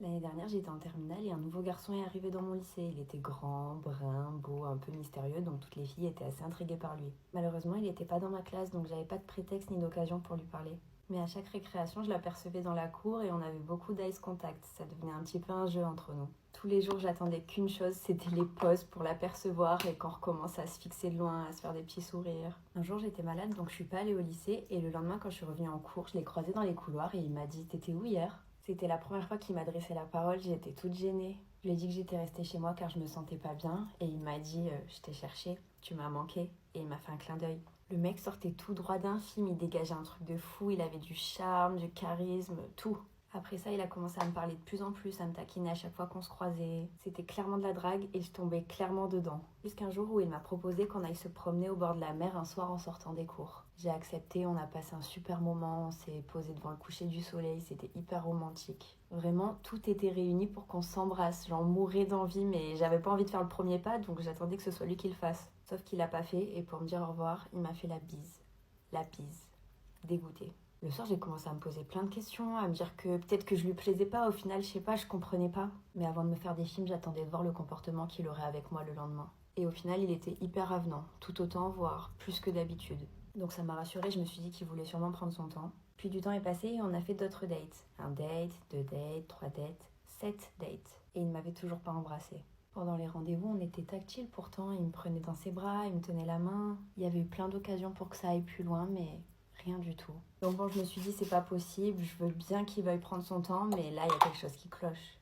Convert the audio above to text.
L'année dernière, j'étais en terminale et un nouveau garçon est arrivé dans mon lycée. Il était grand, brun, beau, un peu mystérieux, donc toutes les filles étaient assez intriguées par lui. Malheureusement, il n'était pas dans ma classe, donc j'avais pas de prétexte ni d'occasion pour lui parler. Mais à chaque récréation, je l'apercevais dans la cour et on avait beaucoup d'eyes contact. Ça devenait un petit peu un jeu entre nous. Tous les jours, j'attendais qu'une chose, c'était les pauses pour l'apercevoir et qu'on recommence à se fixer de loin, à se faire des petits sourires. Un jour, j'étais malade, donc je suis pas allée au lycée et le lendemain, quand je suis revenue en cours, je l'ai croisé dans les couloirs et il m'a dit « T'étais où hier ?» C'était la première fois qu'il m'adressait la parole, j'étais toute gênée. Je lui ai dit que j'étais restée chez moi car je me sentais pas bien et il m'a dit je t'ai cherché, tu m'as manqué et il m'a fait un clin d'œil. Le mec sortait tout droit d'un film, il dégageait un truc de fou, il avait du charme, du charisme, tout. Après ça, il a commencé à me parler de plus en plus, à me taquiner à chaque fois qu'on se croisait. C'était clairement de la drague et je tombais clairement dedans. Jusqu'un jour où il m'a proposé qu'on aille se promener au bord de la mer un soir en sortant des cours. J'ai accepté, on a passé un super moment, on s'est posé devant le coucher du soleil, c'était hyper romantique. Vraiment, tout était réuni pour qu'on s'embrasse. J'en mourais d'envie, mais j'avais pas envie de faire le premier pas, donc j'attendais que ce soit lui qui le fasse. Sauf qu'il l'a pas fait, et pour me dire au revoir, il m'a fait la bise. La bise. Dégoûtée. Le soir, j'ai commencé à me poser plein de questions, à me dire que peut-être que je lui plaisais pas. Au final, je sais pas, je comprenais pas. Mais avant de me faire des films, j'attendais de voir le comportement qu'il aurait avec moi le lendemain. Et au final, il était hyper avenant, tout autant, voire plus que d'habitude. Donc ça m'a rassurée, je me suis dit qu'il voulait sûrement prendre son temps. Puis du temps est passé et on a fait d'autres dates. Un date, 2 dates, 3 dates, 7 dates. Et il ne m'avait toujours pas embrassée. Pendant les rendez-vous, on était tactiles pourtant. Il me prenait dans ses bras, il me tenait la main. Il y avait eu plein d'occasions pour que ça aille plus loin, mais rien du tout. Donc bon, je me suis dit, c'est pas possible, je veux bien qu'il veuille prendre son temps, mais là, il y a quelque chose qui cloche.